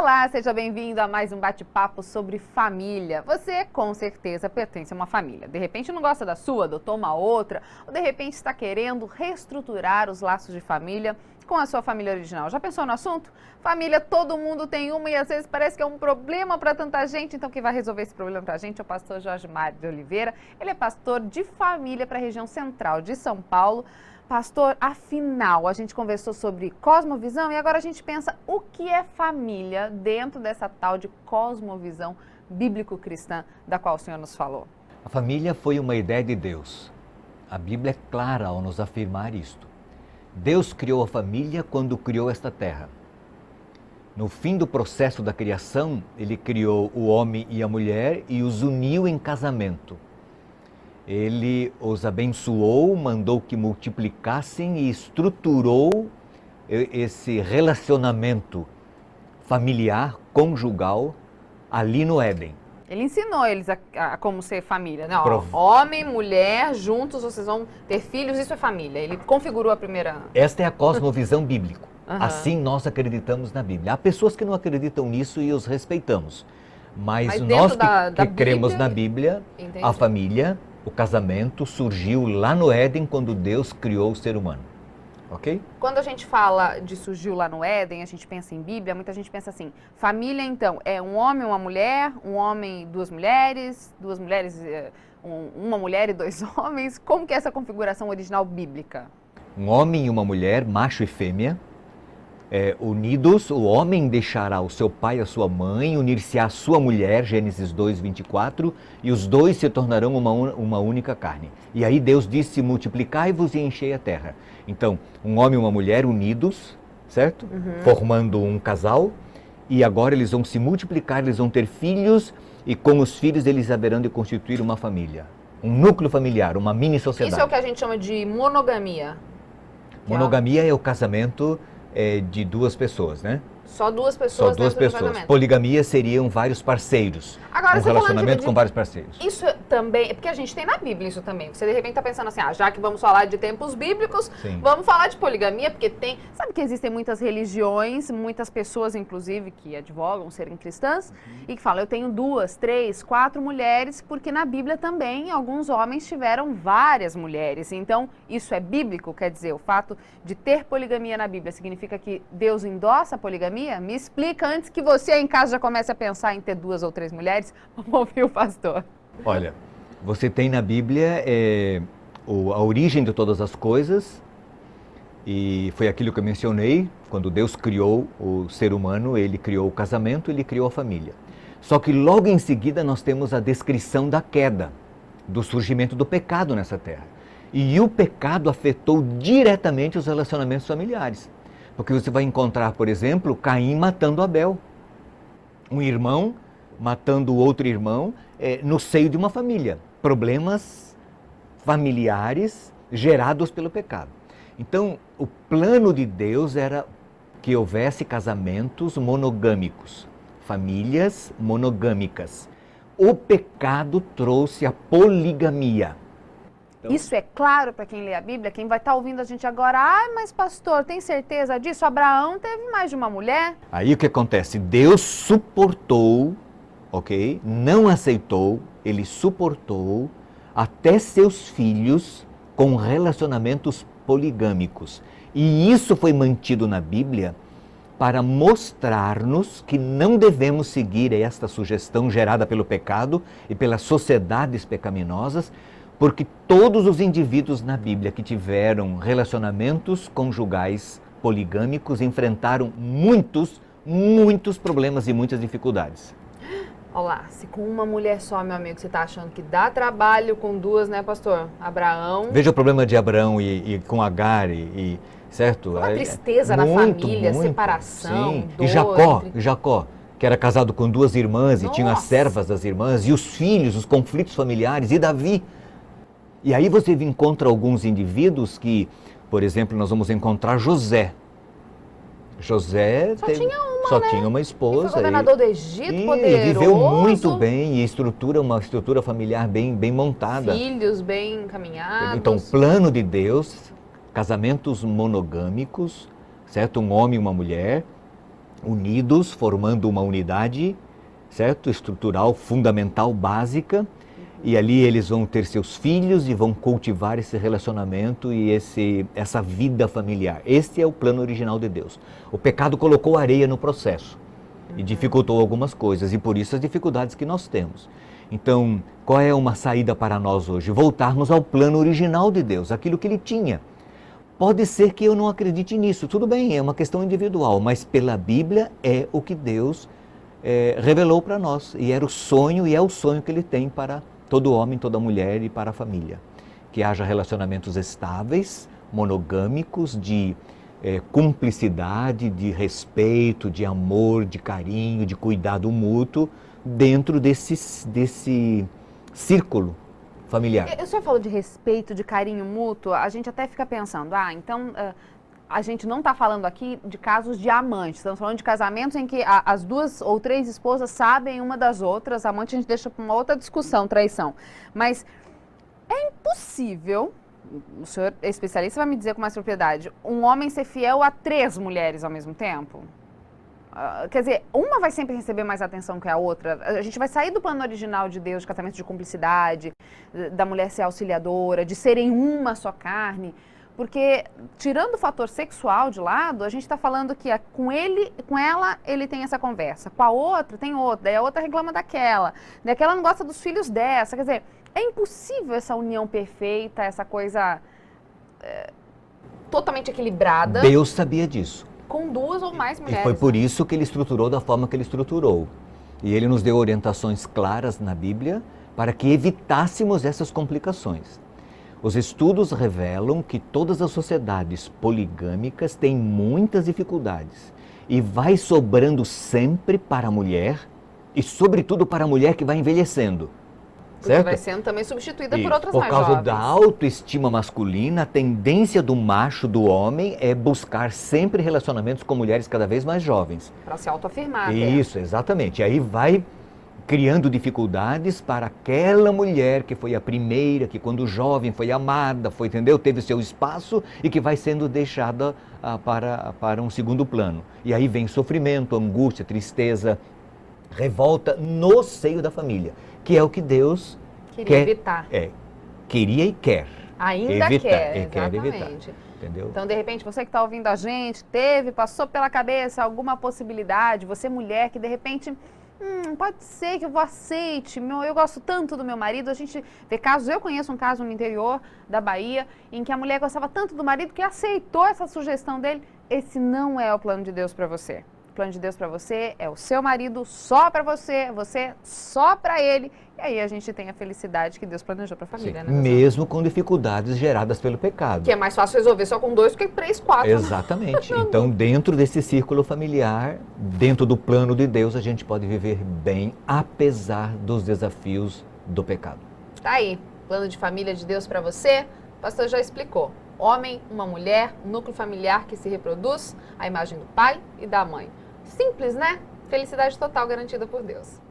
Olá, seja bem-vindo a mais um bate-papo sobre família. Você, com certeza, pertence a uma família. De repente não gosta da sua, adotou uma outra, ou de repente está querendo reestruturar os laços de família com a sua família original. Já pensou no assunto? Família, todo mundo tem uma e às vezes parece que é um problema para tanta gente. Então, quem vai resolver esse problema para a gente é o pastor Jorge Mário de Oliveira. Ele é pastor de família para a região central de São Paulo. Pastor, afinal, a gente conversou sobre cosmovisão e agora a gente pensa o que é família dentro dessa tal de cosmovisão bíblico-cristã da qual o Senhor nos falou. A família foi uma ideia de Deus. A Bíblia é clara ao nos afirmar isto. Deus criou a família quando criou esta terra. No fim do processo da criação, Ele criou o homem e a mulher e os uniu em casamento. Ele os abençoou, mandou que multiplicassem e estruturou esse relacionamento familiar, conjugal, ali no Éden. Ele ensinou eles a como ser família, né? Homem, mulher, juntos vocês vão ter filhos, isso é família. Ele configurou a primeira... Esta é a cosmovisão bíblica. Uhum. Assim nós acreditamos na Bíblia. Há pessoas que não acreditam nisso e os respeitamos. Mas nós que cremos na Bíblia, entendi. A família, o casamento surgiu lá no Éden quando Deus criou o ser humano. Ok? Quando a gente fala de surgiu lá no Éden, a gente pensa em Bíblia, muita gente pensa assim, família então é um homem, uma mulher, um homem, duas mulheres, uma mulher e dois homens. Como que é essa configuração original bíblica? Um homem e uma mulher, macho e fêmea, unidos, o homem deixará o seu pai e a sua mãe, unir-se-á à sua mulher, Gênesis 2, 24, e os dois se tornarão uma única carne. E aí Deus disse, multiplicai-vos e enchei a terra. Então, um homem e uma mulher unidos, certo? Uhum. Formando um casal, e agora eles vão se multiplicar, eles vão ter filhos, e com os filhos eles haverão de constituir uma família. Um núcleo familiar, uma mini-sociedade. Isso é o que a gente chama de monogamia. Monogamia é o casamento de duas pessoas, né? Só duas pessoas. Só duas pessoas. Poligamia seriam vários parceiros. Agora, um relacionamento com vários parceiros. Isso também, porque a gente tem na Bíblia isso também. Você de repente está pensando assim, já que vamos falar de tempos bíblicos, sim, vamos falar de poligamia, porque tem... Sabe que existem muitas religiões, muitas pessoas, inclusive, que advogam serem cristãs, e que falam, eu tenho 2, 3, 4 mulheres, porque na Bíblia também alguns homens tiveram várias mulheres. Então, isso é bíblico? Quer dizer, o fato de ter poligamia na Bíblia significa que Deus endossa a poligamia? Me explica antes que você em casa já comece a pensar em ter 2 ou 3 mulheres. Vamos ouvir o pastor. Olha, você tem na Bíblia a origem de todas as coisas, e foi aquilo que eu mencionei, quando Deus criou o ser humano, Ele criou o casamento, Ele criou a família. Só que logo em seguida nós temos a descrição da queda, do surgimento do pecado nessa terra. E o pecado afetou diretamente os relacionamentos familiares. Porque você vai encontrar, por exemplo, Caim matando Abel. Um irmão matando outro irmão no seio de uma família. Problemas familiares gerados pelo pecado. Então, o plano de Deus era que houvesse casamentos monogâmicos, famílias monogâmicas. O pecado trouxe a poligamia. Então, isso é claro para quem lê a Bíblia, quem vai estar ouvindo a gente agora, mas pastor, tem certeza disso? Abraão teve mais de uma mulher? Aí o que acontece? Deus suportou, ok? Não aceitou, Ele suportou até seus filhos com relacionamentos poligâmicos. E isso foi mantido na Bíblia para mostrar-nos que não devemos seguir esta sugestão gerada pelo pecado e pelas sociedades pecaminosas, porque todos os indivíduos na Bíblia que tiveram relacionamentos conjugais poligâmicos enfrentaram muitos problemas e muitas dificuldades. Olá, se com uma mulher só, meu amigo, você está achando que dá trabalho com 2, né, pastor? Abraão... Veja o problema de Abraão e com Agar, certo? Uma tristeza na família, separação, sim. dor... E Jacó, que era casado com 2 irmãs e tinha as servas das irmãs, e os filhos, os conflitos familiares, e Davi... E aí você encontra alguns indivíduos que, por exemplo, nós vamos encontrar José. José só tinha uma esposa. Ele foi governador do Egito, poderoso. E viveu muito bem e uma estrutura familiar bem montada. Filhos bem encaminhados. Então, o plano de Deus, casamentos monogâmicos, certo? Um homem e uma mulher, unidos, formando uma unidade, certo? Estrutural, fundamental, básica. E ali eles vão ter seus filhos e vão cultivar esse relacionamento e essa vida familiar. Este é o plano original de Deus. O pecado colocou areia no processo e dificultou algumas coisas, e por isso as dificuldades que nós temos. Então, qual é uma saída para nós hoje? Voltarmos ao plano original de Deus, aquilo que Ele tinha. Pode ser que eu não acredite nisso, tudo bem, é uma questão individual, mas pela Bíblia é o que Deus revelou para nós. E era o sonho, e é o sonho que Ele tem para todo homem, toda mulher e para a família. Que haja relacionamentos estáveis, monogâmicos, de cumplicidade, de respeito, de amor, de carinho, de cuidado mútuo, dentro desse círculo familiar. O senhor falou de respeito, de carinho mútuo, a gente até fica pensando, então a gente não está falando aqui de casos de amantes, estamos falando de casamentos em que as 2 ou 3 esposas sabem uma das outras, amante a gente deixa para uma outra discussão, traição. Mas é impossível, o senhor é especialista, vai me dizer com mais propriedade, um homem ser fiel a 3 mulheres ao mesmo tempo? Quer dizer, uma vai sempre receber mais atenção que a outra. A gente vai sair do plano original de Deus, de casamento de cumplicidade, da mulher ser auxiliadora, de serem uma só carne. Porque, tirando o fator sexual de lado, a gente está falando que com ela, ele tem essa conversa. Com a outra, tem outra. Daí a outra reclama daquela. Daquela não gosta dos filhos dessa. Quer dizer, é impossível essa união perfeita, essa coisa totalmente equilibrada. Deus sabia disso. Com 2 ou mais mulheres. E foi por isso que Ele estruturou da forma que Ele estruturou. E Ele nos deu orientações claras na Bíblia para que evitássemos essas complicações. Os estudos revelam que todas as sociedades poligâmicas têm muitas dificuldades e vai sobrando sempre para a mulher e, sobretudo, para a mulher que vai envelhecendo. Porque certo? vai sendo também substituída Isso. por outras Por mais causa jovens. da autoestima masculina, a tendência do macho, do homem, é buscar sempre relacionamentos com mulheres cada vez mais jovens. Para se autoafirmar. Isso, exatamente. E aí vai criando dificuldades para aquela mulher que foi a primeira, que quando jovem foi amada, entendeu? Teve seu espaço e que vai sendo deixada para um segundo plano. E aí vem sofrimento, angústia, tristeza, revolta no seio da família, que é o que Deus queria evitar. Queria e quer. Ainda evitar, quer, exatamente. evitar. Entendeu? Então, de repente, você que está ouvindo a gente, passou pela cabeça alguma possibilidade, você mulher que de repente, pode ser que eu aceite, eu gosto tanto do meu marido, a gente vê casos, eu conheço um caso no interior da Bahia, em que a mulher gostava tanto do marido que aceitou essa sugestão dele. Esse não é o plano de Deus para você. O plano de Deus para você é o seu marido só para você só para ele. E aí a gente tem a felicidade que Deus planejou para a família, Sim, né? mesmo com dificuldades geradas pelo pecado. Que é mais fácil resolver só com 2 do que 3, 4. Exatamente. Então, dentro desse círculo familiar, dentro do plano de Deus, a gente pode viver bem, apesar dos desafios do pecado. Tá aí, plano de família de Deus para você. O pastor já explicou. Homem, uma mulher, um núcleo familiar que se reproduz, a imagem do pai e da mãe. Simples, né? Felicidade total garantida por Deus.